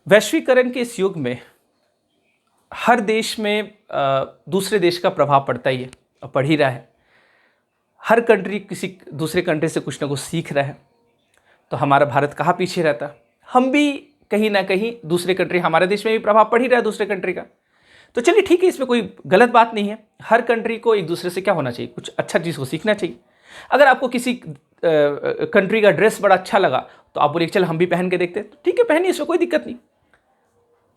वैश्वीकरण के इस युग में हर देश में दूसरे देश का प्रभाव पड़ता ही है और पड़ ही रहा है। हर कंट्री किसी दूसरे कंट्री से कुछ ना कुछ सीख रहा है। तो हमारा भारत कहाँ पीछे रहता? हम भी कहीं ना कहीं दूसरे कंट्री, हमारे देश में भी प्रभाव पड़ ही रहा है दूसरे कंट्री का। तो चलिए ठीक है, इसमें कोई गलत बात नहीं है। हर कंट्री को एक दूसरे से क्या होना चाहिए, कुछ अच्छा चीज़ को सीखना चाहिए। अगर आपको किसी कंट्री का ड्रेस बड़ा अच्छा लगा तो आप बोलिए चल हम भी पहन के देखते हैं, तो ठीक है पहनिए, इसमें कोई दिक्कत नहीं।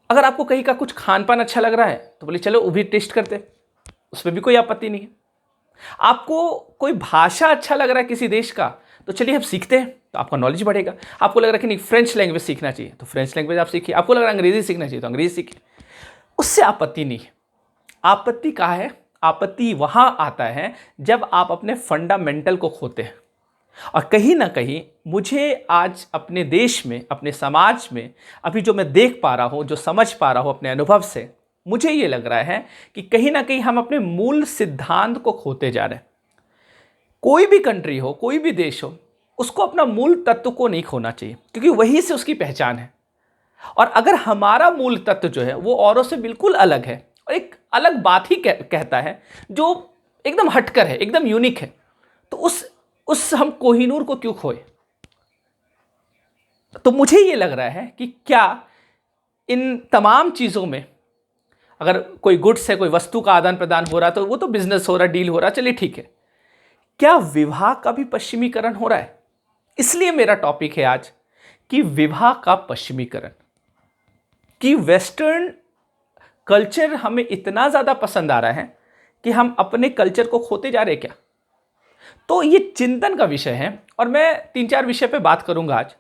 अगर आपको कहीं का कुछ खान पान अच्छा लग रहा है तो बोलिए चलो वो भी टेस्ट करते हैं, उसमें भी कोई आपत्ति नहीं है। आपको कोई भाषा अच्छा लग रहा है किसी देश का तो चलिए हम सीखते हैं, तो आपका नॉलेज बढ़ेगा। आपको लग रहा है कि नहीं फ्रेंच लैंग्वेज सीखना चाहिए तो फ्रेंच लैंग्वेज आप सीखिए। आपको लग रहा है अंग्रेजी सीखना चाहिए तो अंग्रेजी सीखिए, उससे आपत्ति नहीं है। आपत्ति कहाँ है? आपत्ति वहां आता है जब आप अपने फंडामेंटल को खोते हैं। और कहीं ना कहीं मुझे आज अपने देश में, अपने समाज में अभी जो मैं देख पा रहा हूं, जो समझ पा रहा हूं अपने अनुभव से, मुझे ये लग रहा है कि कहीं ना कहीं हम अपने मूल सिद्धांत को खोते जा रहे हैं। कोई भी कंट्री हो, कोई भी देश हो, उसको अपना मूल तत्व को नहीं खोना चाहिए, क्योंकि वही से उसकी पहचान है। और अगर हमारा मूल तत्व जो है वो औरों से बिल्कुल अलग है और एक अलग बात ही कहता है, जो एकदम हटकर है, एकदम यूनिक है, तो उस हम कोहिनूर को क्यों खोए? तो मुझे ये लग रहा है कि क्या इन तमाम चीज़ों में, अगर कोई गुड्स है, कोई वस्तु का आदान प्रदान हो रहा तो वो तो बिजनेस हो रहा, डील हो रहा, चलिए ठीक है। क्या विवाह का भी पश्चिमीकरण हो रहा है? इसलिए मेरा टॉपिक है आज कि विवाह का पश्चिमीकरण, कि वेस्टर्न कल्चर हमें इतना ज़्यादा पसंद आ रहा है कि हम अपने कल्चर को खोते जा रहे हैं क्या? तो ये चिंतन का विषय है और मैं 3-4 विषय पे बात करूंगा आज।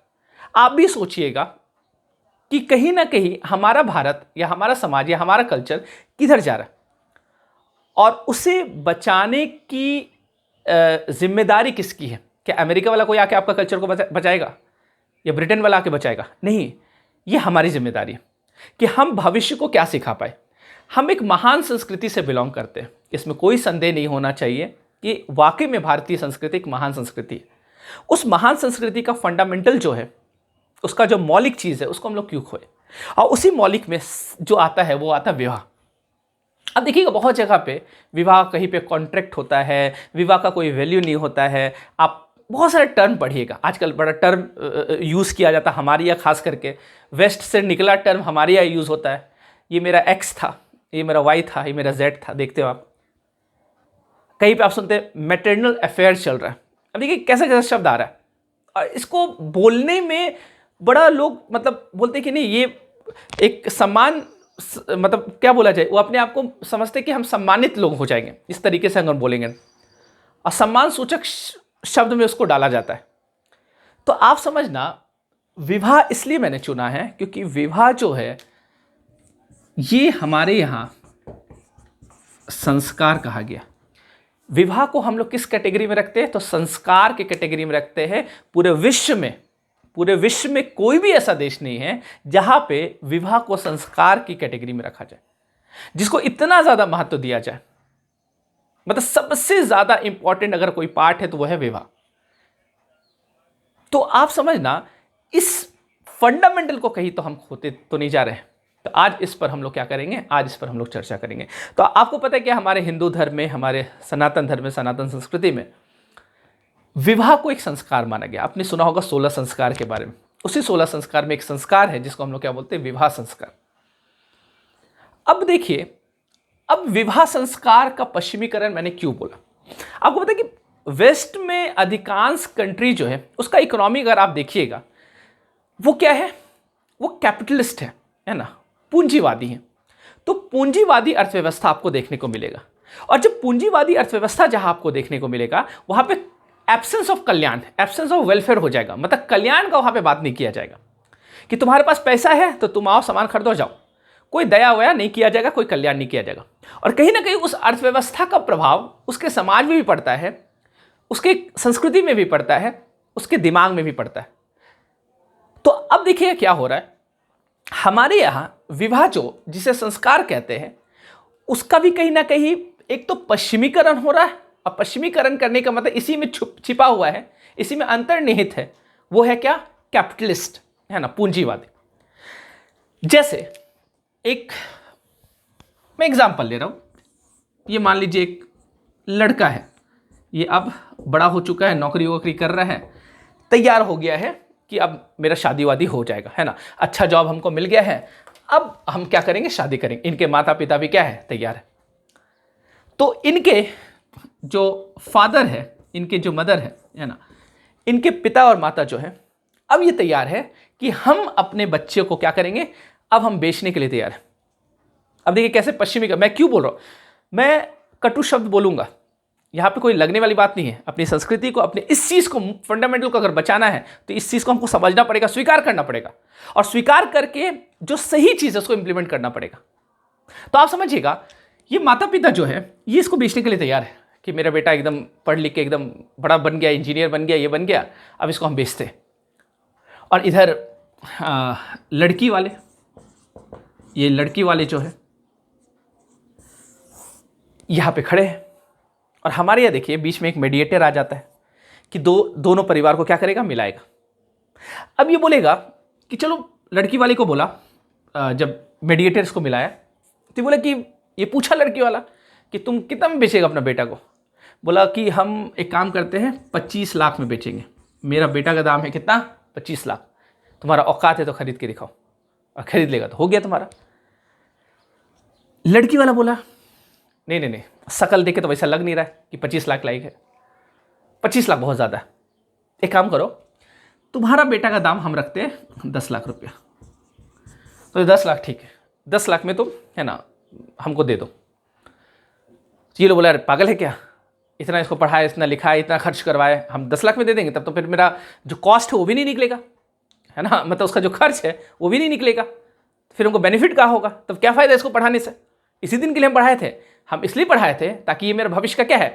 आप भी सोचिएगा कि कहीं ना कहीं हमारा भारत या हमारा समाज या हमारा कल्चर किधर जा रहा है और उसे बचाने की जिम्मेदारी किसकी है? क्या अमेरिका वाला कोई आके आपका कल्चर को बचाएगा या ब्रिटेन वाला आके बचाएगा? नहीं, ये हमारी जिम्मेदारी है कि हम भविष्य को क्या सिखा पाए। हम एक महान संस्कृति से बिलोंग करते हैं, इसमें कोई संदेह नहीं होना चाहिए कि वाकई में भारतीय संस्कृति एक महान संस्कृति है। उस महान संस्कृति का फंडामेंटल जो है, उसका जो मौलिक चीज़ है, उसको हम लोग क्यों खोए? और उसी मौलिक में जो आता है वो आता है विवाह। अब देखिएगा बहुत जगह पे विवाह, कहीं पे कॉन्ट्रैक्ट होता है, विवाह का कोई वैल्यू नहीं होता है। आप बहुत सारे टर्म पढ़िएगा, आजकल बड़ा टर्म यूज़ किया जाता है हमारे यहाँ, खास करके वेस्ट से निकला टर्म हमारे यहाँ यूज़ होता है। ये मेरा एक्स था, ये मेरा वाई था, ये मेरा जेड था। देखते हो आप कहीं पे आप सुनते हैं मैटरनल अफेयर चल रहा है। अब देखिए कैसा कैसा शब्द आ रहा है और इसको बोलने में बड़ा लोग मतलब बोलते हैं कि नहीं ये एक सम्मान, मतलब क्या बोला जाए, वो अपने आप को समझते कि हम सम्मानित लोग हो जाएंगे इस तरीके से अगर बोलेंगे, और सम्मान सूचक शब्द में उसको डाला जाता है। तो आप समझना, विवाह इसलिए मैंने चुना है क्योंकि विवाह जो है ये हमारे यहाँ संस्कार कहा गया। विवाह को हम लोग किस कैटेगरी में रखते हैं? तो संस्कार के कैटेगरी में रखते हैं। पूरे विश्व में कोई भी ऐसा देश नहीं है जहां पे विवाह को संस्कार की कैटेगरी में रखा जाए, जिसको इतना ज्यादा महत्व दिया जाए। मतलब सबसे ज्यादा इंपॉर्टेंट अगर कोई पार्ट है तो वो है विवाह। तो आप समझना, इस फंडामेंटल को कहीं तो हम खोते तो नहीं जा रहे हैं। तो आज इस पर हम लोग क्या करेंगे, आज इस पर हम लोग चर्चा करेंगे। तो आपको पता है कि हमारे हिंदू धर्म में, हमारे सनातन धर्म में, सनातन संस्कृति में विवाह को एक संस्कार माना गया। आपने सुना होगा 16 संस्कार के बारे में। उसी 16 संस्कार में एक संस्कार है जिसको हम लोग क्या बोलते हैं, विवाह संस्कार। अब देखिए, अब विवाह संस्कार का पश्चिमीकरण मैंने क्यों बोला? आपको पता है कि वेस्ट में अधिकांश कंट्री जो है उसका इकोनॉमी अगर आप देखिएगा वो क्या है, वो कैपिटलिस्ट है ना, पूंजीवादी है। तो पूंजीवादी अर्थव्यवस्था आपको देखने को मिलेगा। और जब पूंजीवादी अर्थव्यवस्था जहां आपको देखने को मिलेगा वहां पे absence of Kalyan, absence of welfare हो जाएगा। मतलब कल्याण का वहां पे बात नहीं किया जाएगा कि तुम्हारे पास पैसा है तो तुम आओ सामान खरीदो जाओ। कोई दया वया नहीं किया जाएगा, कोई कल्याण नहीं किया जाएगा। और कहीं ना कहीं उस अर्थव्यवस्था का प्रभाव उसके समाज में भी पड़ता है, उसके संस्कृति में भी पड़ता है, उसके दिमाग में भी पड़ता है। तो अब देखिए क्या हो रहा है, हमारे यहाँ विवाह जो जिसे संस्कार कहते हैं उसका भी कहीं ना कहीं एक तो पश्चिमीकरण हो रहा है। और पश्चिमीकरण करने का मतलब इसी में छिपा हुआ है, इसी में अंतर्निहित है। वो है क्या? कैपिटलिस्ट, है ना, पूंजीवादी। जैसे एक मैं एग्जाम्पल ले रहा हूं, ये मान लीजिए एक लड़का है, ये अब बड़ा हो चुका है, नौकरी वोकरी कर रहा है, तैयार हो गया है कि अब मेरा शादी वादी हो जाएगा, है ना, अच्छा जॉब हमको मिल गया है, अब हम क्या करेंगे, शादी करेंगे। इनके माता पिता भी क्या है, तैयार है। तो इनके जो फादर है, इनके जो मदर है ना, इनके पिता और माता जो है, अब ये तैयार है कि हम अपने बच्चे को क्या करेंगे, अब हम बेचने के लिए तैयार है। अब देखिए कैसे पश्चिमी का, मैं क्यों बोल रहा हूं, मैं कटु शब्द बोलूंगा, यहां पे कोई लगने वाली बात नहीं है। अपनी संस्कृति को, अपने इस चीज को, फंडामेंटल को अगर बचाना है तो इस चीज को हमको समझना पड़ेगा, स्वीकार करना पड़ेगा, और स्वीकार करके जो सही चीज है उसको इंप्लीमेंट करना पड़ेगा। तो आप समझिएगा, ये माता पिता जो है ये इसको बेचने के लिए तैयार है कि मेरा बेटा एकदम पढ़ लिख के एकदम बड़ा बन गया, इंजीनियर बन गया, ये बन गया, अब इसको हम बेचते हैं। और इधर लड़की वाले, ये लड़की वाले जो है यहां पे खड़े हैं, और हमारे यहाँ देखिए बीच में एक मीडिएटर आ जाता है कि दोनों परिवार को क्या करेगा, मिलाएगा। अब ये बोलेगा कि चलो, लड़की वाले को बोला, जब मीडिएटर इसको मिलाया तो बोला कि ये पूछा लड़की वाला कि तुम कितना में बेचेगा अपना बेटा को। बोला कि हम एक काम करते हैं, 25 लाख में बेचेंगे। मेरा बेटा का दाम है कितना, 25 लाख। तुम्हारा औकात है तो खरीद के दिखाओ, और खरीद लेगा तो हो गया तुम्हारा। लड़की वाला बोला नहीं नहीं नहीं, शकल देखे तो वैसा लग नहीं रहा है कि 25 लाख लायक है, 25 लाख बहुत ज़्यादा है। एक काम करो, तुम्हारा बेटा का दाम हम रखते हैं 10 लाख रुपया। तो 10 लाख ठीक है, 10 लाख में तुम है ना हमको दे दो। ये लोग बोला, अरे पागल है क्या, इतना इसको पढ़ाया, इतना लिखाया, इतना खर्च करवाए, हम 10 लाख में दे देंगे, तब तो फिर मेरा जो कॉस्ट है वो भी नहीं निकलेगा, है ना, मतलब उसका जो खर्च है वो भी नहीं निकलेगा, फिर हमको बेनिफिट क्या होगा, तब क्या फ़ायदा इसको पढ़ाने से। इसी दिन के लिए हम पढ़ाए थे, हम इसलिए पढ़ाए थे ताकि ये मेरा भविष्य का क्या है,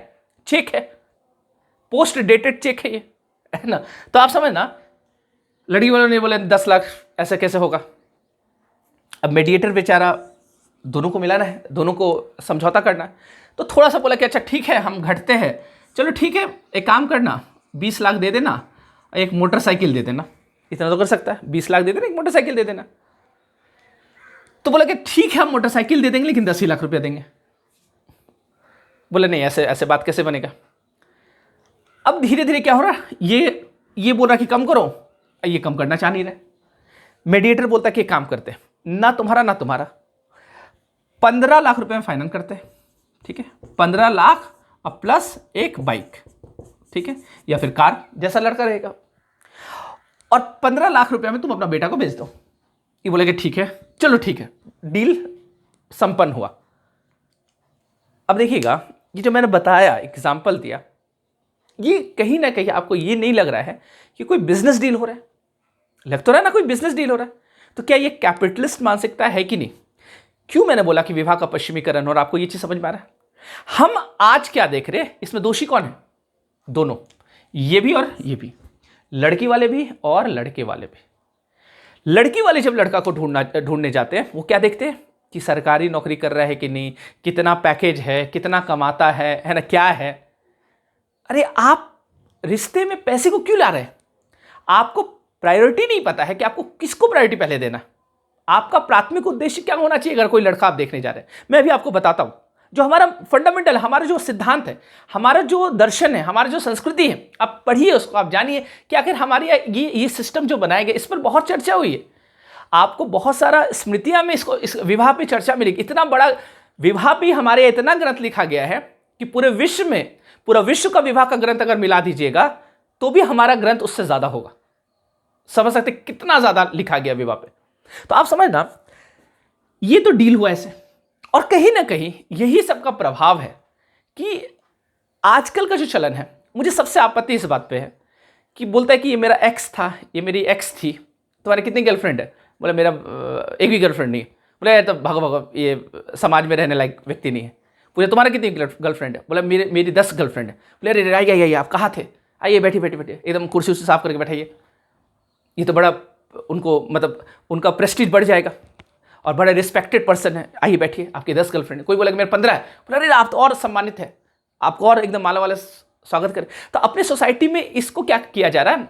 चेक है, पोस्ट डेटेड चेक है ये, है ना। तो आप समझना, लड़की वालों ने बोले 10 लाख ऐसे कैसे होगा। अब मीडिएटर बेचारा, दोनों को मिलाना है, दोनों को समझौता करना है, तो थोड़ा सा बोला कि अच्छा ठीक है हम घटते हैं, चलो ठीक है, एक काम करना 20 लाख दे देना, एक मोटरसाइकिल दे देना। इतना तो कर सकता है, 20 लाख दे देना, एक मोटरसाइकिल दे देना। तो बोला कि ठीक है हम मोटरसाइकिल दे देंगे, लेकिन 10 ही लाख रुपया देंगे। बोले नहीं, ऐसे ऐसे बात कैसे बनेगा। अब धीरे धीरे क्या हो रहा, ये बोल रहा कि कम करो, ये कम करना चाह नहीं रहे। मीडिएटर बोलता कि काम करते, ना तुम्हारा ना तुम्हारा, 15 लाख रुपए में फाइनल करते हैं, ठीक है, 15 लाख और प्लस एक बाइक, ठीक है, या फिर कार, जैसा लड़का रहेगा, और 15 लाख रुपए में तुम अपना बेटा को भेज दो। ये बोले कि ठीक है, चलो ठीक है, डील संपन्न हुआ। अब देखिएगा, ये जो मैंने बताया, एग्जाम्पल दिया, ये कहीं ना कहीं आपको ये नहीं लग रहा है कि कोई बिजनेस डील हो रहा है, लग तो रहा है ना कोई बिजनेस डील हो रहा है। तो क्या ये कैपिटलिस्ट मानसिकता है कि नहीं। क्यों मैंने बोला कि विवाह का पश्चिमीकरण, और आपको ये चीज समझ में आ रहा है। हम आज क्या देख रहे हैं, इसमें दोषी कौन है, दोनों, ये भी और ये भी, लड़की वाले भी और लड़के वाले भी। लड़की वाले जब लड़का को ढूंढने जाते हैं, वो क्या देखते हैं कि सरकारी नौकरी कर रहा है कि नहीं, कितना पैकेज है, कितना कमाता है ना, क्या है। अरे आप रिश्ते में पैसे को क्यों ला रहे हैं, आपको प्रायोरिटी नहीं पता है कि आपको किसको प्रायोरिटी पहले देना। आपका प्राथमिक उद्देश्य क्या होना चाहिए अगर कोई लड़का आप देखने जा रहे हैं। मैं अभी आपको बताता हूं, जो हमारा फंडामेंटल, हमारा जो सिद्धांत है, हमारा जो दर्शन है, हमारा जो संस्कृति है, आप पढ़िए उसको, आप जानिए कि आखिर हमारी ये सिस्टम जो बनाया गया, इस पर बहुत चर्चा हुई है। आपको बहुत सारा स्मृतियां में इस विवाह पे चर्चा मिलेगी। इतना बड़ा विवाह भी हमारे इतना ग्रंथ लिखा गया है कि पूरे विश्व का विवाह का ग्रंथ अगर मिला दीजिएगा तो भी हमारा ग्रंथ उससे ज्यादा होगा। समझ सकते कितना ज्यादा लिखा गया विवाह पे। तो आप समझना, ये तो डील हुआ ऐसे, और कहीं ना कहीं यही सबका प्रभाव है कि आजकल का जो चलन है, मुझे सबसे आपत्ति इस बात पे है कि बोलता है कि ये मेरा एक्स था, ये मेरी एक्स थी, तुम्हारे कितनी गर्लफ्रेंड है। बोले मेरा एक भी गर्लफ्रेंड नहीं। बोले यार तो भगो, ये समाज में रहने लायक व्यक्ति नहीं है। पूछे तुम्हारा कितनी गर्लफ्रेंड है। बोले मेरी 10 गर्लफ्रेंड है। बोले अरे आइए आप कहाँ थे, आइए बैठिए एकदम कुर्सी उर्सी साफ करके बैठाइए। ये तो बड़ा उनको, मतलब उनका प्रेस्टीज बढ़ जाएगा और बड़ा रिस्पेक्टेड पर्सन है, आइए बैठिए, आपकी 10 गर्लफ्रेंड है। कोई बोला कि मेरे 15 है। बोला अरे आप तो और सम्मानित है, आपको और एकदम माला वाला स्वागत करें। तो अपने सोसाइटी में इसको क्या किया जा रहा है,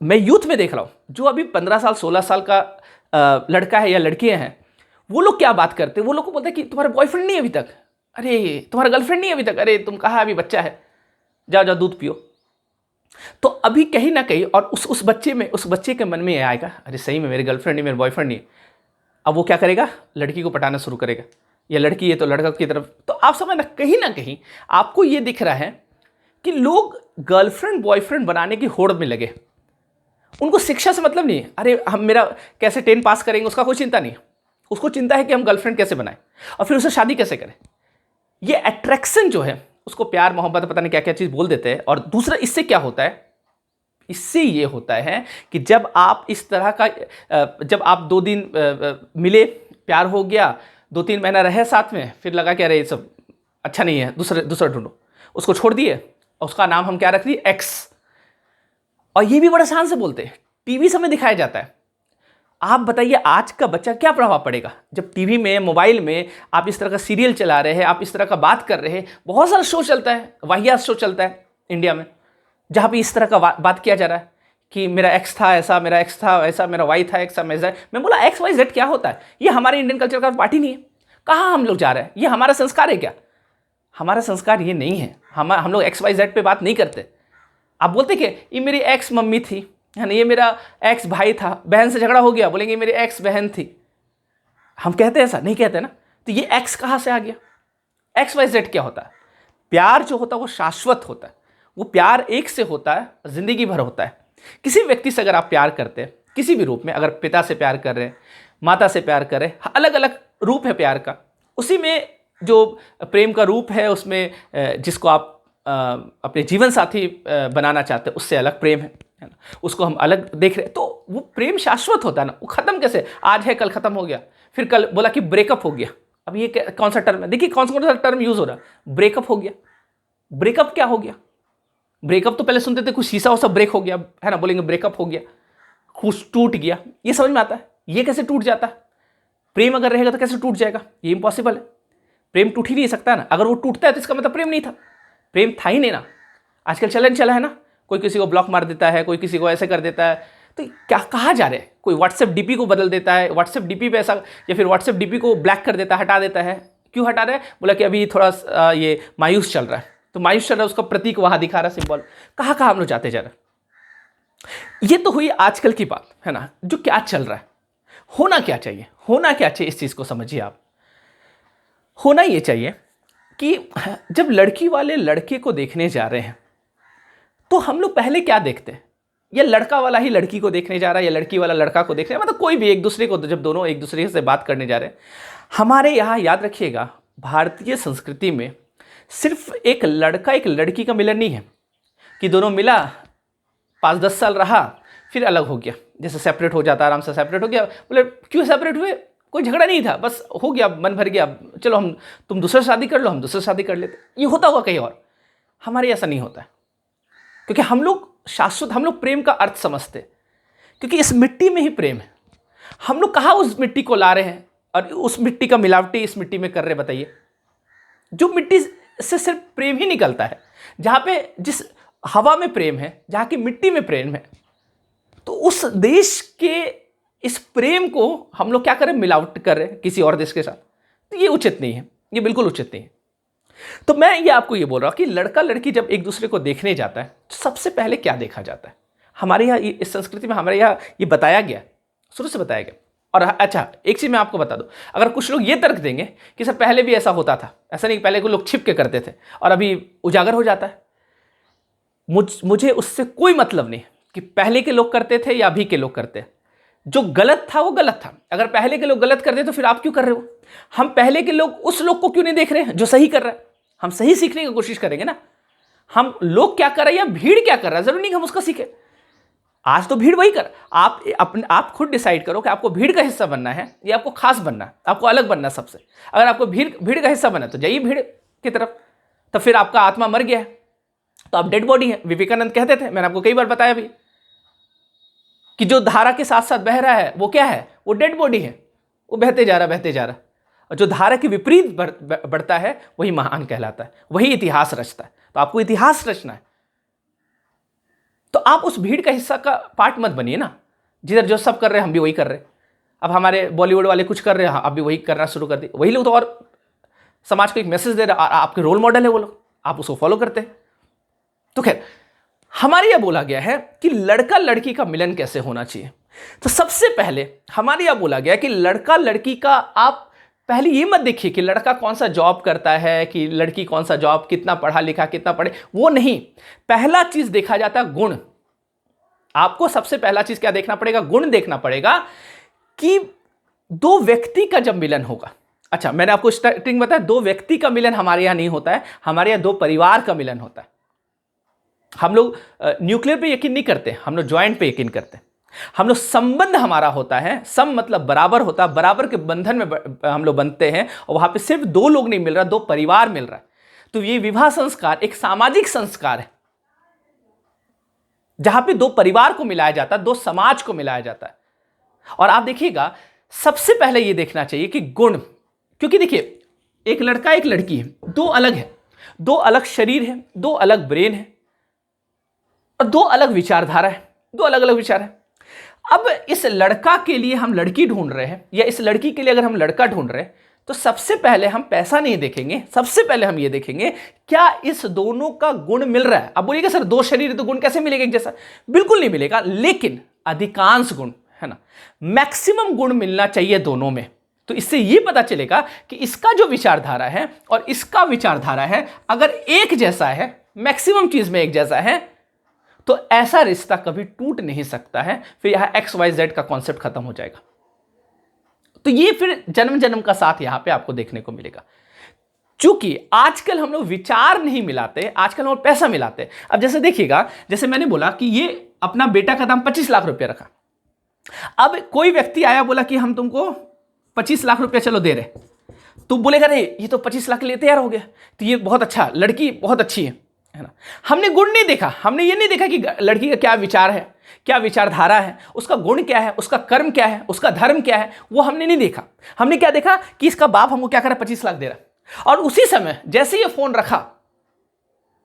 मैं यूथ में देख रहा हूँ, जो अभी 15 साल 16 साल का लड़का है या लड़कियां हैं, वो लोग क्या बात करते हैं, वो लोग को बोलते हैं कि तुम्हारा बॉयफ्रेंड नहीं है अभी तक, अरे तुम्हारा गर्लफ्रेंड नहीं है अभी तक, अरे तुम कहाँ, अभी बच्चा है, जाओ जाओ दूध पियो। तो अभी कहीं ना कहीं, और उस बच्चे के मन में ये आएगा, अरे सही में मेरी गर्लफ्रेंड नहीं, मेरे बॉयफ्रेंड नहीं। अब वो क्या करेगा, लड़की को पटाना शुरू करेगा, या लड़की है तो लड़का की तरफ। तो आप समझना, कहीं ना कहीं आपको ये दिख रहा है कि लोग गर्लफ्रेंड बॉयफ्रेंड बनाने की होड़ में लगे। उनको शिक्षा से मतलब नहीं है, अरे हम मेरा कैसे 10 पास करेंगे उसका कोई चिंता नहीं है, उसको चिंता है कि हम गर्लफ्रेंड कैसे बनाएं और फिर उससे शादी कैसे करें। ये अट्रैक्शन जो है उसको प्यार मोहब्बत पता नहीं क्या क्या चीज़ बोल देते हैं। और दूसरा इससे क्या होता है, इससे ये होता है कि जब आप इस तरह का, जब आप 2 दिन मिले, प्यार हो गया, 2-3 महीना रहे साथ में, फिर लगा कि अरे ये सब अच्छा नहीं है, दूसरा ढूंढो, उसको छोड़ दिए और उसका नाम हम क्या रख दिए, एक्स। और ये भी बड़ा शान से बोलते हैं, टीवी समय दिखाया जाता है। आप बताइए आज का बच्चा क्या प्रभाव पड़ेगा जब टीवी में, मोबाइल में आप इस तरह का सीरियल चला रहे हैं, आप इस तरह का बात कर रहे हैं। बहुत सारा शो चलता है, वाहियात शो चलता है इंडिया में, जहाँ पे इस तरह का बात किया जा रहा है कि मेरा एक्स था ऐसा, मेरा एक्स था ऐसा, मेरा वाई था ऐसा, मैं बोला एक्स वाई जेड क्या होता है, ये हमारे इंडियन कल्चर का पार्ट ही नहीं है। कहाँ हम लोग जा रहे हैं, ये हमारा संस्कार है क्या? हमारा संस्कार ये नहीं है। हम लोग एक्स वाई जेड पे बात नहीं करते। आप बोलते कि ये मेरी एक्स मम्मी थी, है ना, ये मेरा एक्स भाई था, बहन से झगड़ा हो गया, बोलेंगे मेरी एक्स बहन थी। हम कहते हैं ऐसा? नहीं कहते ना। तो ये एक्स कहाँ से आ गया? एक्स वाई जेड क्या होता है? प्यार जो होता है वो शाश्वत होता है, वो प्यार एक से होता है, जिंदगी भर होता है। किसी व्यक्ति से अगर आप प्यार करते हैं किसी भी रूप में, अगर पिता से प्यार कर रहे हैं, माता से प्यार कर रहे हैं, अलग अलग रूप है प्यार का, उसी में जो प्रेम का रूप है उसमें जिसको आप अपने जीवन साथी बनाना चाहते हैं, उससे अलग प्रेम है ना, उसको हम अलग देख रहे हैं। तो वो प्रेम शाश्वत होता है ना, वो खत्म कैसे, आज है कल खत्म हो गया, फिर कल बोला कि ब्रेकअप हो गया। अब ये कौन सा टर्म है, देखिए कौन सा टर्म यूज हो रहा है, ब्रेकअप हो गया। ब्रेकअप क्या हो गया? ब्रेकअप तो पहले सुनते थे कुछ शीशा वो सब ब्रेक हो गया, है ना, बोलेंगे ब्रेकअप हो गया, कुछ टूट गया, ये समझ में आता है। ये कैसे टूट जाता है? प्रेम अगर रहेगा तो कैसे टूट जाएगा? ये इम्पॉसिबल है। प्रेम टूट ही नहीं सकता ना। अगर वो टूटता है तो इसका मतलब प्रेम नहीं था, प्रेम था ही नहीं ना। आजकल चलन चला है ना, कोई किसी को ब्लॉक मार देता है, कोई किसी को ऐसे कर देता है। तो क्या कहाँ जा रहे हैं? कोई व्हाट्सएप डीपी को बदल देता है, व्हाट्सएप डीपी पे ऐसा, या फिर व्हाट्सएप डीपी को ब्लैक कर देता है, हटा देता है। क्यों हटा रहा है? बोला कि अभी थोड़ा ये मायूस चल रहा है, तो मायूस चल रहा है, उसका प्रतीक वहां दिखा रहा है, सिंबल। कहाँ कहाँ हम लोग जाते जा रहे हैं। ये तो हुई आजकल की बात, है ना, जो क्या चल रहा है। होना क्या चाहिए, होना क्या चाहिए, इस चीज को समझिए आप। होना ये चाहिए कि जब लड़की वाले लड़के को देखने जा रहे हैं तो हम लोग पहले क्या देखते हैं, या लड़का वाला ही लड़की को देखने जा रहा है, या लड़की वाला लड़का को देख रहा है, मतलब कोई भी एक दूसरे को, जब दोनों एक दूसरे से बात करने जा रहे हैं। हमारे यहाँ याद रखिएगा, भारतीय संस्कृति में सिर्फ एक लड़का एक लड़की का मिलन नहीं है कि दोनों मिला, 5-10 साल रहा, फिर अलग हो गया, जैसे सेपरेट हो जाता, आराम से सेपरेट हो गया। बोले क्यों सेपरेट हुए? कोई झगड़ा नहीं था, बस हो गया, मन भर गया, चलो तुम दूसरा शादी कर लो, हम दूसरा शादी कर लेते। ये होता होगा कहीं और, हमारे ऐसा नहीं होता है। क्योंकि हम लोग शाश्वत, हम लोग प्रेम का अर्थ समझते, क्योंकि इस मिट्टी में ही प्रेम है। हम लोग कहाँ उस मिट्टी को ला रहे हैं और उस मिट्टी का मिलावटी इस मिट्टी में कर रहे हैं, बताइए। जो मिट्टी से सिर्फ प्रेम ही निकलता है, जहाँ पे जिस हवा में प्रेम है, जहाँ की मिट्टी में प्रेम है, तो उस देश के इस प्रेम को हम लोग क्या करें, मिलावट कर रहे हैं किसी और देश के साथ। तो ये उचित नहीं है, ये बिल्कुल उचित नहीं है। तो मैं ये आपको ये बोल रहा हूं कि लड़का लड़की जब एक दूसरे को देखने जाता है तो सबसे पहले क्या देखा जाता है। हमारे यहाँ इस संस्कृति में हमारे यहाँ ये बताया गया, शुरू से बताया गया। और अच्छा एक चीज मैं आपको बता दूं, अगर कुछ लोग ये तर्क देंगे कि सर पहले भी ऐसा होता था, ऐसा नहीं, पहले को लोग छिप के करते थे और अभी उजागर हो जाता है, मुझे उससे कोई मतलब नहीं कि पहले के लोग करते थे या अभी के लोग करते हैं। जो गलत था वो गलत था। अगर पहले के लोग गलत करते तो फिर आप क्यों कर रहे हो? हम पहले के लोग उस लोग को क्यों नहीं देख रहे हैं जो सही कर रहा है? हम सही सीखने की कोशिश करेंगे ना। हम लोग क्या कर रहे हैं या भीड़ क्या कर रहा है, जरूरी नहीं कि हम उसका सीखें। आज तो भीड़ वही कर, आप खुद डिसाइड करो कि आपको भीड़ का हिस्सा बनना है या आपको खास बनना है, आपको अलग बनना है सबसे। अगर आपको भीड़ का हिस्सा बनना है तो जाइए भीड़ की तरफ, तो फिर आपका आत्मा मर गया है तो आप डेड बॉडी है। विवेकानंद कहते थे, मैंने आपको कई बार बताया भी, कि जो धारा के साथ साथ बह रहा है वो क्या है, वो डेड बॉडी है, वो बहते जा रहा। और जो धारा के विपरीत बढ़ता है वही महान कहलाता है, वही इतिहास रचता है। तो आपको इतिहास रचना है, तो तो आप उस भीड़ का हिस्सा का पार्ट मत बनिए ना, जिधर जो सब कर रहे हैं हम भी वही कर रहे हैं। अब हमारे बॉलीवुड वाले कुछ कर रहे हैं, आप भी वही करना शुरू कर दिए। वही लोग तो और समाज को एक मैसेज दे रहे हैं, आपके रोल मॉडल है वो लोग, आप उसको फॉलो करते हैं। तो खैर, हमारे यह बोला गया है कि लड़का लड़की का मिलन कैसे होना चाहिए। तो सबसे पहले हमारे यह बोला गया कि लड़का लड़की का, आप पहले ये मत देखिए कि लड़का कौन सा जॉब करता है, कि लड़की कौन सा जॉब, कितना पढ़ा लिखा, कितना पढ़े, वो नहीं। पहला चीज देखा जाता है गुण। आपको सबसे पहला चीज क्या देखना पड़ेगा? गुण देखना पड़ेगा कि दो व्यक्ति का जब मिलन होगा। अच्छा, मैंने आपको स्टार्टिंग बताया, दो व्यक्ति का मिलन हमारे यहां नहीं होता है, हमारे यहां दो परिवार का मिलन होता है। हम लोग न्यूक्लियर पे यकीन नहीं करते, हम लोग ज्वाइंट पे यकीन करते हैं। हम लोग संबंध हमारा होता है, सम मतलब बराबर होता है, बराबर के बंधन में हम लोग बनते हैं, और वहां पे सिर्फ दो लोग नहीं मिल रहा, दो परिवार मिल रहा है। तो ये विवाह संस्कार एक सामाजिक संस्कार है, जहां पे दो परिवार को मिलाया जाता है, दो समाज को मिलाया जाता है। और आप देखिएगा, सबसे पहले ये देखना चाहिए कि गुण, क्योंकि देखिए एक लड़का एक लड़की है, दो अलग है, दो अलग शरीर है, दो अलग ब्रेन है, और दो अलग विचारधारा है, दो अलग अलग विचार है। अब इस लड़का के लिए हम लड़की ढूंढ रहे हैं, या इस लड़की के लिए अगर हम लड़का ढूंढ रहे हैं, तो सबसे पहले हम पैसा नहीं देखेंगे, सबसे पहले हम ये देखेंगे क्या इस दोनों का गुण मिल रहा है। अब बोलिएगा सर दो शरीर है तो गुण कैसे मिलेगा एक जैसा? बिल्कुल नहीं मिलेगा, लेकिन अधिकांश गुण है ना, मैक्सिमम गुण मिलना चाहिए दोनों में। तो इससे यह पता चलेगा कि इसका जो विचारधारा है और इसका विचारधारा है अगर एक जैसा है, मैक्सिमम चीज में एक जैसा है, तो ऐसा रिश्ता कभी टूट नहीं सकता है। फिर यहां XYZ का कॉन्सेप्ट खत्म हो जाएगा। तो ये फिर जन्म जन्म का साथ यहां पे आपको देखने को मिलेगा। चूंकि आजकल हम लोग विचार नहीं मिलाते, आजकल हम लोग पैसा मिलाते। अब जैसे देखिएगा, जैसे मैंने बोला कि ये अपना बेटा का दाम 25 लाख रुपया रखा। अब कोई व्यक्ति आया बोला कि हम तुमको 25 लाख रुपया चलो दे रहे, तो बोलेगा रे ये तो 25 लाख के लिए तैयार हो गया, तो ये बहुत अच्छा, लड़की बहुत अच्छी है ना। हमने गुण नहीं देखा, हमने ये नहीं देखा कि लड़की का क्या विचार है, क्या विचारधारा है, उसका गुण क्या है, उसका कर्म क्या है, उसका धर्म क्या है, वो हमने नहीं देखा। हमने क्या देखा कि इसका बाप हमको क्या कर रहा है, 25 लाख दे रहा है। और उसी समय जैसे ये फोन रखा,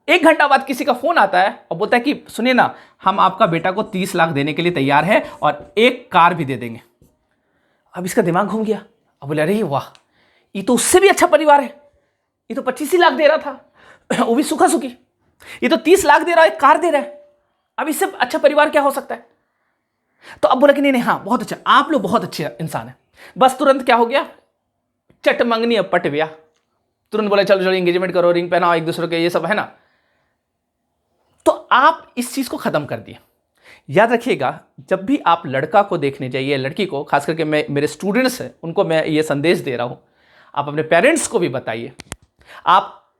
1 घंटा बाद किसी का फोन आता है और बोलता है कि सुनिए ना, हम आपका बेटा को 30 लाख देने के लिए तैयार है और एक कार भी दे देंगे। अब इसका दिमाग घूम गया। अब बोले अरे वाह, ये तो उससे भी अच्छा परिवार है, ये तो 25 ही लाख दे रहा था, वो भी सूखा सूखी, ये तो 30 लाख दे रहा है, एक कार दे रहा है, अब इससे अच्छा परिवार क्या हो सकता है? तो अब बोला कि नहीं नहीं, हाँ बहुत अच्छा, आप लोग बहुत अच्छे इंसान है। बस तुरंत क्या हो गया, चट मंगनी अब पट गया। तुरंत बोला चलो चलो एंगेजमेंट करो, रिंग पहनाओ एक दूसरे के, ये सब है ना। तो आप इस चीज को खत्म कर दिए। याद रखिएगा, जब भी आप लड़का को देखने जाइए, लड़की को, खास करके मैं, मेरे स्टूडेंट्स हैं उनको मैं ये संदेश दे रहा हूं, आप अपने पेरेंट्स को भी बताइए।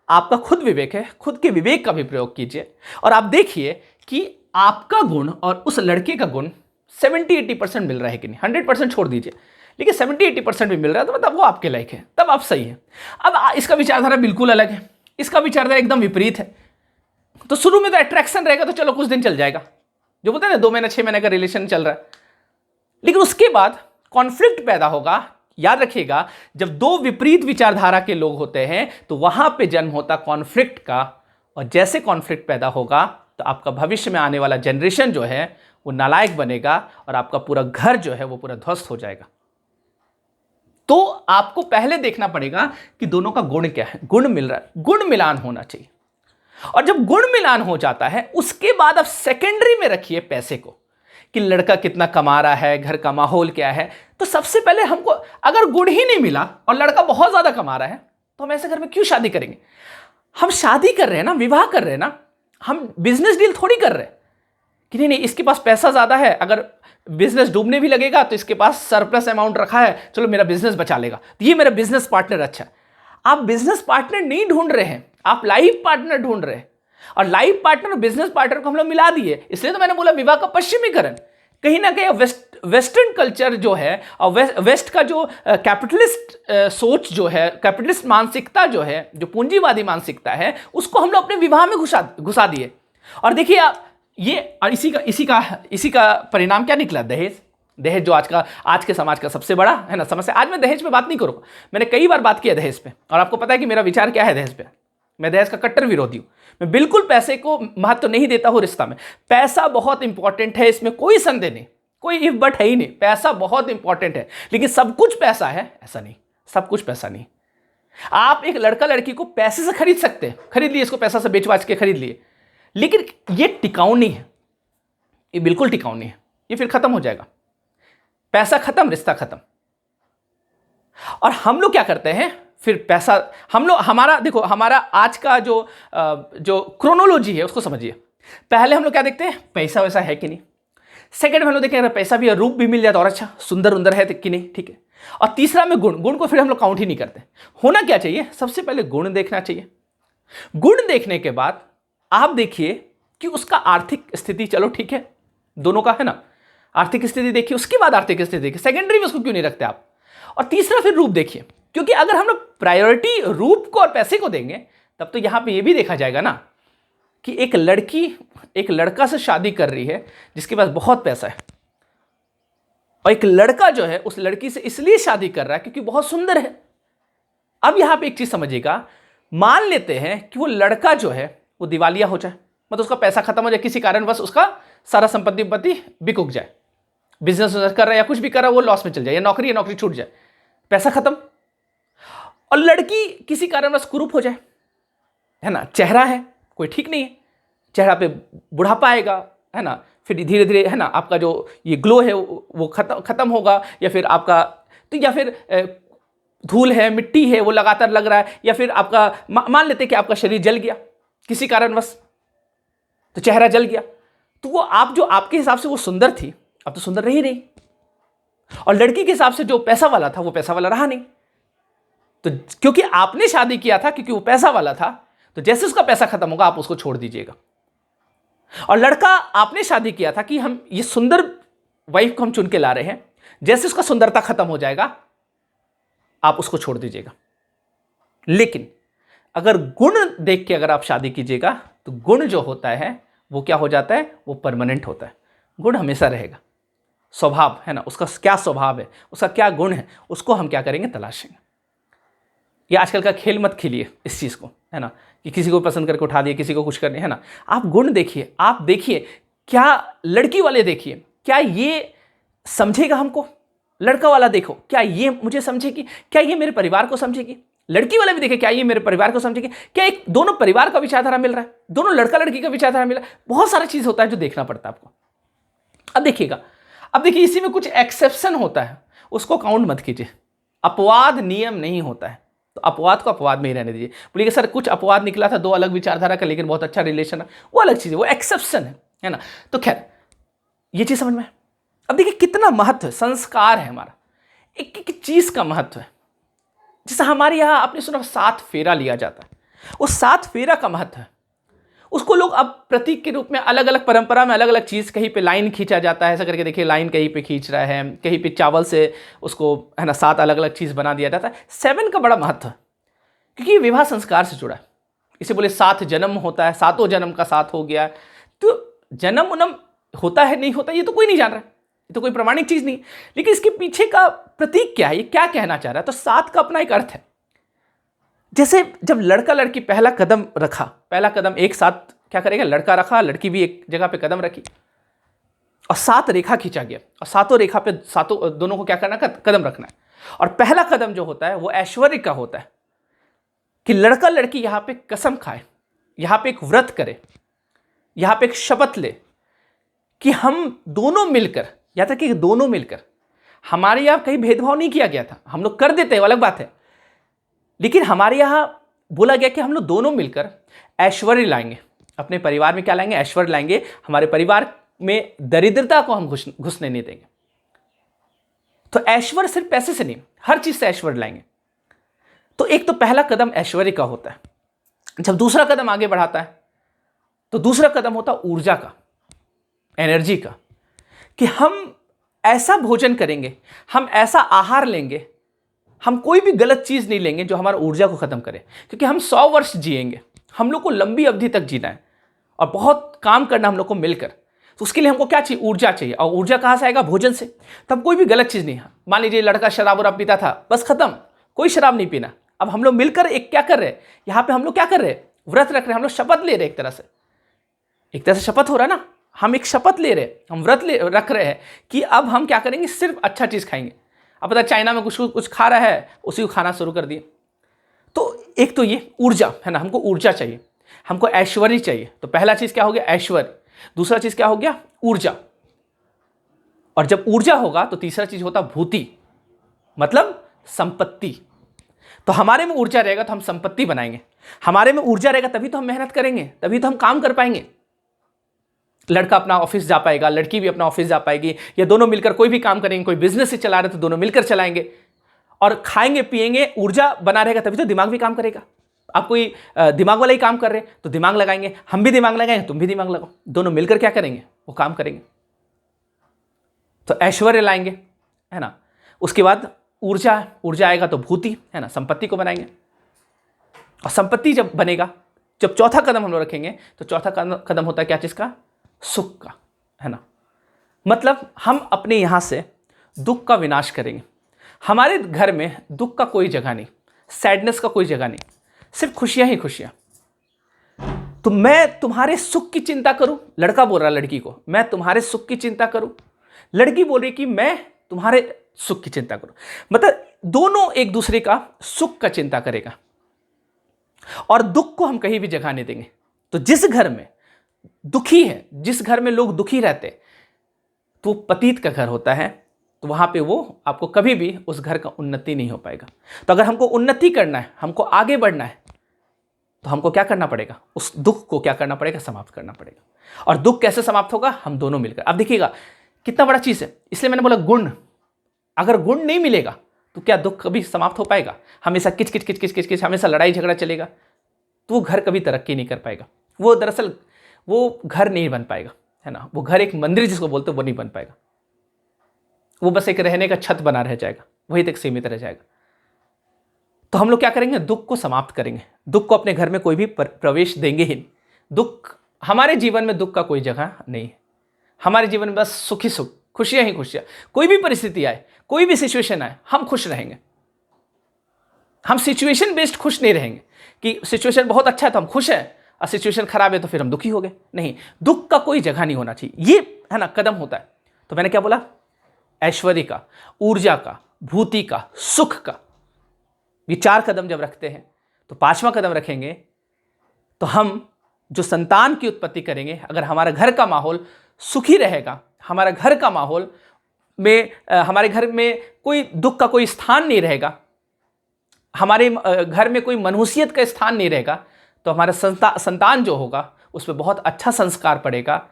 आपका खुद विवेक है, खुद के विवेक का भी प्रयोग कीजिए, और आप देखिए कि आपका गुण और उस लड़के का गुण 70-80% मिल रहा है कि नहीं। 100% छोड़ दीजिए, लेकिन 70-80% भी मिल रहा है, तो मतलब वो आपके लायक है, तब आप सही है। अब इसका विचारधारा बिल्कुल अलग है, इसका विचारधारा एकदम विपरीत है। तो शुरू में तो अट्रैक्शन रहेगा, तो चलो कुछ दिन चल जाएगा, जो बोलते हैं ना 2 महीने 6 महीने का रिलेशन चल रहा है, लेकिन उसके बाद कॉन्फ्लिक्ट पैदा होगा। याद रखिएगा, जब दो विपरीत विचारधारा के लोग होते हैं तो वहां पे जन्म होता कॉन्फ्लिक्ट का, और जैसे कॉन्फ्लिक्ट पैदा होगा तो आपका भविष्य में आने वाला जनरेशन जो है वो नालायक बनेगा, और आपका पूरा घर जो है वो पूरा ध्वस्त हो जाएगा। तो आपको पहले देखना पड़ेगा कि दोनों का गुण क्या है, गुण मिल रहा है, गुण मिलान होना चाहिए। और जब गुण मिलान हो जाता है, उसके बाद आप सेकेंडरी में रखिए पैसे को, कि लड़का कितना कमा रहा है, घर का माहौल क्या है। तो सबसे पहले हमको, अगर गुण ही नहीं मिला और लड़का बहुत ज्यादा कमा रहा है, तो हम ऐसे घर में क्यों शादी करेंगे? हम शादी कर रहे हैं ना, विवाह कर रहे हैं ना, हम बिजनेस डील थोड़ी कर रहे हैं कि नहीं नहीं इसके पास पैसा ज्यादा है, अगर बिजनेस डूबने भी लगेगा तो इसके पास सरप्लस अमाउंट रखा है, चलो मेरा बिजनेस बचा लेगा, तो ये मेरा बिजनेस पार्टनर अच्छा है। आप बिजनेस पार्टनर नहीं ढूंढ रहे हैं, आप लाइफ पार्टनर ढूंढ रहे हैं। और लाइफ पार्टनर और बिजनेस पार्टनर को हम लोग मिला दिए। इसलिए तो मैंने बोला विवाह का पश्चिमीकरण, कहीं ना कहीं वेस्टर्न कल्चर जो है और वेस्ट का जो कैपिटलिस्ट सोच जो है, कैपिटलिस्ट मानसिकता जो है, जो पूंजीवादी मानसिकता है, उसको हम लोग अपने विवाह में घुसा दिए। और देखिए आप ये, और इसी का परिणाम क्या निकला, दहेज। दहेज जो आज के समाज का सबसे बड़ा है ना समस्या। आज मैं दहेज पे बात नहीं करूँगा, मैंने कई बार बात की है दहेज पे, और आपको पता है कि मेरा विचार क्या है दहेज पे। मैं दहेज का कट्टर विरोधी हूं। मैं बिल्कुल पैसे को महत्व नहीं देता हूं रिश्ता में। पैसा बहुत इंपॉर्टेंट है, इसमें कोई संदेह नहीं, कोई इफ बट है ही नहीं। पैसा बहुत इंपॉर्टेंट है, लेकिन सब कुछ पैसा है ऐसा नहीं, सब कुछ पैसा नहीं। आप एक लड़का लड़की को पैसे से खरीद सकते हैं, खरीद लिए इसको, पैसा से बेच के खरीद लिए, लेकिन ये टिकाऊ नहीं है, ये बिल्कुल टिकाऊ नहीं है। ये फिर खत्म हो जाएगा, पैसा खत्म, रिश्ता खत्म। और हम लोग क्या करते हैं फिर, पैसा हम लोग, हमारा देखो, हमारा आज का जो क्रोनोलॉजी है उसको समझिए। पहले हम लोग क्या देखते हैं, पैसा वैसा है कि नहीं। सेकंड में हम लोग देखें अगर पैसा भी है, रूप भी मिल जाए तो और अच्छा, सुंदर उंदर है कि नहीं, ठीक है। और तीसरा में गुण को फिर हम लोग काउंट ही नहीं करते। होना क्या चाहिए, सबसे पहले गुण देखना चाहिए। गुण देखने के बाद आप देखिए कि उसका आर्थिक स्थिति, चलो ठीक है, दोनों का है ना, आर्थिक स्थिति देखिए, उसके बाद आर्थिक स्थिति देखिए, सेकेंडरी में उसको क्यों नहीं रखते आप। और तीसरा फिर रूप देखिए, क्योंकि अगर हम लोग प्रायोरिटी रूप को और पैसे को देंगे तब तो यहां पे ये भी देखा जाएगा ना कि एक लड़की एक लड़का से शादी कर रही है जिसके पास बहुत पैसा है, और एक लड़का जो है उस लड़की से इसलिए शादी कर रहा है क्योंकि बहुत सुंदर है। अब यहां पे एक चीज समझिएगा, मान लेते हैं कि वो लड़का जो है वो दिवालिया हो जाए, मतलब उसका पैसा खत्म हो जाए, किसी कारणवश उसका सारा संपत्ति बिक जाए, बिजनेस कर रहा है या कुछ भी कर रहा है वो लॉस में चल जाए, या नौकरी छूट जाए, पैसा खत्म। और लड़की किसी कारणवश कुरूप हो जाए, है ना, चेहरा है कोई ठीक नहीं है, चेहरा पे बुढ़ापा आएगा, है ना, फिर धीरे धीरे है ना आपका जो ये ग्लो है वो खत्म होगा, या फिर आपका तो, या फिर धूल है, मिट्टी है, वो लगातार लग रहा है, या फिर आपका मान लेते कि आपका शरीर जल गया किसी कारणवश, तो चेहरा जल गया, तो वो आप जो आपके हिसाब से वो सुंदर थी अब तो सुंदर रही नहीं, और लड़की के हिसाब से जो पैसा वाला था वो पैसा वाला रहा नहीं। तो क्योंकि आपने शादी किया था क्योंकि वो पैसा वाला था, तो जैसे उसका पैसा खत्म होगा आप उसको छोड़ दीजिएगा। और लड़का आपने शादी किया था कि हम ये सुंदर वाइफ को हम चुन के ला रहे हैं, जैसे उसका सुंदरता खत्म हो जाएगा आप उसको छोड़ दीजिएगा। लेकिन अगर गुण देख के अगर आप शादी कीजिएगा तो गुण जो होता है वो क्या हो जाता है, वो परमानेंट होता है, गुण हमेशा रहेगा। स्वभाव है ना, उसका क्या स्वभाव है, उसका क्या गुण है, उसको हम क्या करेंगे, तलाशेंगे। ये आजकल का खेल मत खेलिए इस चीज़ को, है ना, कि किसी को पसंद करके उठा दिए, किसी को कुछ करने, है ना। आप गुण देखिए, आप देखिए क्या लड़की वाले देखिए, क्या ये समझेगा हमको, लड़का वाला देखो क्या ये मुझे समझेगी, क्या ये मेरे परिवार को समझेगी, लड़की वाला भी देखे क्या ये मेरे परिवार को समझेगी, क्या एक दोनों परिवार का विचारधारा मिल रहा है, दोनों लड़का लड़की का विचारधारा मिल रहा है। बहुत सारा चीज़ होता है जो देखना पड़ता है आपको। अब देखिएगा, अब देखिए इसी में कुछ एक्सेप्शन होता है, उसको काउंट मत कीजिए। अपवाद नियम नहीं होता है, तो अपवाद को अपवाद में ही रहने दीजिए। बोलिए सर कुछ अपवाद निकला था, दो अलग विचारधारा का, लेकिन बहुत अच्छा रिलेशन है, वो अलग चीज़ है, वो एक्सेप्शन है ना। तो खैर ये चीज़ समझ में। अब देखिए कितना महत्व है, संस्कार है हमारा, एक एक चीज़ का महत्व है। जैसे हमारे यहाँ आपने सुना 7 फेरा लिया जाता है, वो 7 फेरा का महत्व है। उसको लोग अब प्रतीक के रूप में अलग अलग परंपरा में अलग अलग चीज़, कहीं पे लाइन खींचा जाता है, ऐसा करके देखिए लाइन कहीं पे खींच रहा है, कहीं पे चावल से उसको है ना 7 अलग अलग चीज़ बना दिया जाता है। 7 का बड़ा महत्व है क्योंकि विवाह संस्कार से जुड़ा है। इसे बोले 7 जन्म होता है, 7वां जन्म का 7 हो गया, तो जन्म उन्म होता है नहीं होता ये तो कोई नहीं जान रहा है, ये तो कोई प्रमाणिक चीज़ नहीं, लेकिन इसके पीछे का प्रतीक क्या है, ये क्या कहना चाह रहा है। तो 7 का अपना एक अर्थ है। जैसे जब लड़का लड़की पहला कदम रखा, पहला कदम एक साथ क्या करेगा, लड़का रखा, लड़की भी एक जगह पे कदम रखी, और 7 रेखा खींचा गया, और 7 रेखा पे 7 दोनों को क्या करना, कदम रखना है। और पहला कदम जो होता है वो ऐश्वर्य का होता है कि लड़का लड़की यहाँ पे कसम खाए, यहाँ पे एक व्रत करे, यहाँ पे एक शपथ ले कि हम दोनों मिलकर, या तक कि दोनों मिलकर, हमारे यहाँ कहीं भेदभाव नहीं किया गया था, हम लोग कर देते हैं अलग बात है, लेकिन हमारे यहाँ बोला गया कि हम लोग दोनों मिलकर ऐश्वर्य लाएंगे, अपने परिवार में क्या लाएंगे, ऐश्वर्य लाएंगे, हमारे परिवार में दरिद्रता को हम घुसने नहीं देंगे। तो ऐश्वर्य सिर्फ पैसे से नहीं, हर चीज से ऐश्वर्य लाएंगे। तो एक तो पहला कदम ऐश्वर्य का होता है। जब दूसरा कदम आगे बढ़ाता है तो दूसरा कदम होता है ऊर्जा का, एनर्जी का, कि हम ऐसा भोजन करेंगे, हम ऐसा आहार लेंगे, हम कोई भी गलत चीज नहीं लेंगे जो हमारा ऊर्जा को खत्म करे, क्योंकि हम 100 वर्ष जिएंगे, हम लोग को लंबी अवधि तक जीना है और बहुत काम करना हम लोग को मिलकर। तो उसके लिए हमको क्या चाहिए, ऊर्जा चाहिए, और ऊर्जा कहाँ से आएगा, भोजन से। तब कोई भी गलत चीज नहीं है। मान लीजिए लड़का शराब वराब पीता था, बस खत्म, कोई शराब नहीं पीना, अब हम लोग मिलकर एक क्या कर रहे हैं, यहां पे हम लोग क्या कर रहे हैं, व्रत रख रहे हैं, हम लोग शपथ ले रहे हैं। एक तरह से शपथ हो रहा है ना, हम एक शपथ ले रहे हैं, हम व्रत रख रहे हैं कि अब हम क्या करेंगे, सिर्फ अच्छा चीज खाएंगे। अब पता चाइना में कुछ कुछ खा रहा है, उसी को खाना शुरू कर दिए। तो एक तो ये ऊर्जा है ना, हमको ऊर्जा चाहिए, हमको ऐश्वर्य चाहिए। तो पहला चीज क्या हो गया, ऐश्वर्य। दूसरा चीज क्या हो गया, ऊर्जा। और जब ऊर्जा होगा तो तीसरा चीज होता भूति, मतलब संपत्ति। तो हमारे में ऊर्जा रहेगा तो हम संपत्ति बनाएंगे, हमारे में ऊर्जा रहेगा तभी तो हम मेहनत करेंगे, तभी तो हम काम कर पाएंगे। लड़का अपना ऑफिस जा पाएगा, लड़की भी अपना ऑफिस जा पाएगी, या दोनों मिलकर कोई भी काम करेंगे। कोई बिजनेस से चला रहे तो दोनों मिलकर चलाएंगे, और खाएंगे पिएंगे, ऊर्जा बना रहेगा तभी तो दिमाग भी काम करेगा। आप कोई दिमाग वाला ही काम कर रहे हैं तो दिमाग लगाएंगे, हम भी दिमाग लगाएंगे, तुम भी दिमाग लगाओ, दोनों मिलकर क्या करेंगे, वो काम करेंगे। तो ऐश्वर्य लाएंगे, है ना। उसके बाद ऊर्जा आएगा तो भूति, है ना, संपत्ति को बनाएंगे। और संपत्ति जब बनेगा, जब चौथा कदम हम लोग रखेंगे, तो चौथा कदम होता है क्या चीज का, सुख का, है ना। मतलब हम अपने यहां से दुख का विनाश करेंगे। हमारे घर में दुख का कोई जगह नहीं, सैडनेस का कोई जगह नहीं, सिर्फ खुशियां ही खुशियां। तो मैं तुम्हारे सुख की चिंता करूं, लड़का बोल रहा लड़की को, मैं तुम्हारे सुख की चिंता करूं, लड़की बोल रही कि मैं तुम्हारे सुख की चिंता करूं। मतलब दोनों एक दूसरे का सुख का चिंता करेगा, और दुख को हम कहीं भी जगह नहीं देंगे। तो जिस घर में दुखी है, जिस घर में लोग दुखी रहते, तो पतित का घर होता है, तो वहां पे वो आपको कभी भी उस घर का उन्नति नहीं हो पाएगा। तो अगर हमको उन्नति करना है, हमको आगे बढ़ना है, तो हमको क्या करना पड़ेगा, उस दुख को क्या करना पड़ेगा, समाप्त करना पड़ेगा। और दुख कैसे समाप्त होगा, हम दोनों मिलकर। अब देखिएगा कितना बड़ा चीज है, इसलिए मैंने बोला गुण। अगर गुण नहीं मिलेगा तो क्या दुख कभी समाप्त हो पाएगा, हमेशा किच किच किच किच किच किच, हमेशा लड़ाई झगड़ा चलेगा, तो वो घर कभी तरक्की नहीं कर पाएगा। वो दरअसल वो घर नहीं बन पाएगा, है ना। वो घर एक मंदिर जिसको बोलते हैं वो नहीं बन पाएगा, वो बस एक रहने का छत बना रह जाएगा, वही तक सीमित रह जाएगा। तो हम लोग क्या करेंगे, दुख को समाप्त करेंगे, दुख को अपने घर में कोई भी प्रवेश देंगे ही नहीं। दुख, हमारे जीवन में दुख का कोई जगह नहीं है। हमारे जीवन में बस सुख ही सुख, खुशियां ही खुशियां। कोई भी परिस्थिति आए, कोई भी सिचुएशन आए, हम खुश रहेंगे। हम सिचुएशन बेस्ड खुश नहीं रहेंगे कि सिचुएशन बहुत अच्छा है तो हम खुश हैं, और सिचुएशन खराब है तो फिर हम दुखी हो गए। नहीं, दुख का कोई जगह नहीं होना चाहिए, ये है ना कदम होता है। तो मैंने क्या बोला, ऐश्वर्य का, ऊर्जा का, भूति का, सुख का, ये 4 कदम जब रखते हैं, तो 5वां कदम रखेंगे तो हम जो संतान की उत्पत्ति करेंगे। अगर हमारा घर का माहौल सुखी रहेगा, हमारा घर का माहौल में हमारे घर में कोई दुख का कोई स्थान नहीं रहेगा, हमारे घर में कोई मनुष्यत का स्थान नहीं रहेगा, तो हमारा संतान जो होगा उस पर बहुत अच्छा संस्कार पड़ेगा।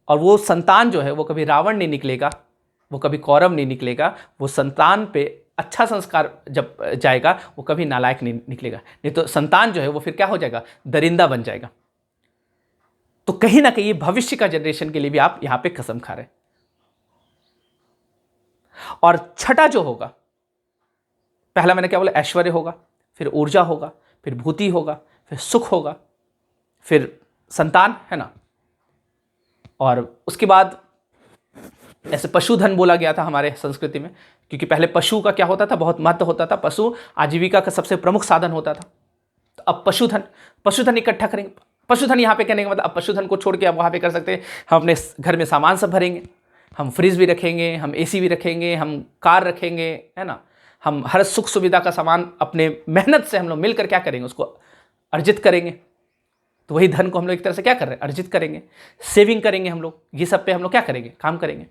और वो संतान जो है वो कभी रावण नहीं निकलेगा, वो कभी कौरव नहीं निकलेगा। वो संतान पे अच्छा संस्कार जब जाएगा वो कभी नालायक नहीं निकलेगा। नहीं तो संतान जो है वो फिर क्या हो जाएगा, दरिंदा बन जाएगा। तो कहीं ना कहीं भविष्य का जनरेशन के लिए भी आप यहां पे कसम खा रहे हैं। और छठा जो होगा, पहला मैंने क्या बोला, ऐश्वर्य होगा, फिर ऊर्जा होगा, फिर भूति होगा, फिर सुख होगा, फिर संतान, है ना। और उसके बाद ऐसे पशुधन बोला गया था हमारे संस्कृति में, क्योंकि पहले पशु का क्या होता था, बहुत महत्व होता था। पशु आजीविका का सबसे प्रमुख साधन होता था। तो अब पशुधन इकट्ठा करेंगे। पशुधन यहाँ पे कहने का मतलब, अब पशुधन को छोड़ के आप वहाँ पे कर सकते हैं। हम अपने घर में सामान सब भरेंगे, हम फ्रिज भी रखेंगे, हम एसी भी रखेंगे, हम कार रखेंगे, है ना। हम हर सुख सुविधा का सामान अपने मेहनत से हम लोग मिलकर क्या करेंगे, उसको अर्जित करेंगे। तो वही धन को हम लोग एक तरह से क्या कर रहे हैं, अर्जित करेंगे, सेविंग करेंगे हम लोग। ये सब पे हम लोग क्या करेंगे, काम करेंगे।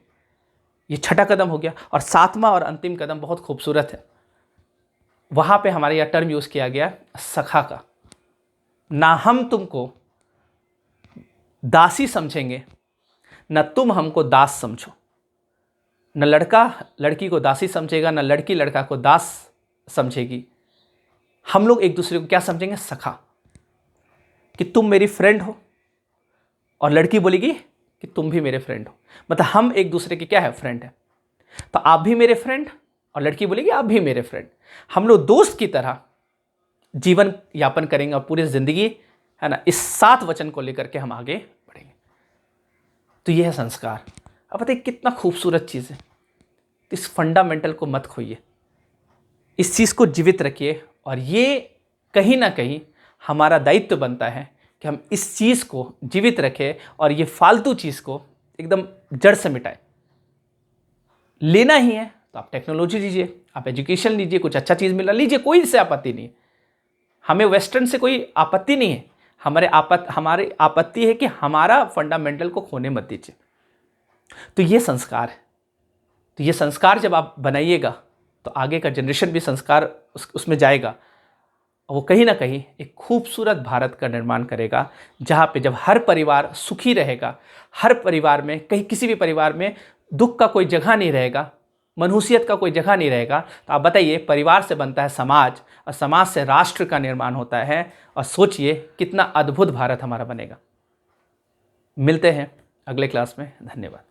ये छठा कदम हो गया। और 7वां और अंतिम कदम बहुत खूबसूरत है। वहां पे हमारे यह टर्म यूज किया गया सखा का। ना हम तुमको दासी समझेंगे, न तुम हमको दास समझो। न लड़का लड़की को दासी समझेगा, न लड़की लड़का को दास समझेगी। हम लोग एक दूसरे को क्या समझेंगे, सखा, कि तुम मेरी फ्रेंड हो, और लड़की बोलेगी कि तुम भी मेरे फ्रेंड हो। मतलब हम एक दूसरे के क्या है, फ्रेंड है। तो आप भी मेरे फ्रेंड, और लड़की बोलेगी आप भी मेरे फ्रेंड। हम लोग दोस्त की तरह जीवन यापन करेंगे, और पूरी जिंदगी, है ना, इस 7 वचन को लेकर के हम आगे बढ़ेंगे। तो यह है संस्कार। अब बताइए कितना खूबसूरत चीज़ है। इस फंडामेंटल को मत खोइए, इस चीज़ को जीवित रखिए, और ये कहीं ना कहीं हमारा दायित्व बनता है कि हम इस चीज़ को जीवित रखें और ये फालतू चीज़ को एकदम जड़ से मिटाएं। लेना ही है तो आप टेक्नोलॉजी लीजिए, आप एजुकेशन लीजिए, कुछ अच्छा चीज़ मिला लीजिए, कोई इससे आपत्ति नहीं है। हमें वेस्टर्न से कोई आपत्ति नहीं है, हमारी आपत्ति है कि हमारा फंडामेंटल को खोने मत दीजिए। तो ये संस्कार है। तो ये संस्कार जब आप बनाइएगा तो आगे का जनरेशन भी संस्कार उसमें जाएगा, और वो कहीं ना कहीं एक खूबसूरत भारत का निर्माण करेगा, जहाँ पे जब हर परिवार सुखी रहेगा, हर परिवार में कहीं किसी भी परिवार में दुख का कोई जगह नहीं रहेगा, मनहूसियत का कोई जगह नहीं रहेगा। तो आप बताइए, परिवार से बनता है समाज और समाज से राष्ट्र का निर्माण होता है, और सोचिए कितना अद्भुत भारत हमारा बनेगा। मिलते हैं अगले क्लास में। धन्यवाद।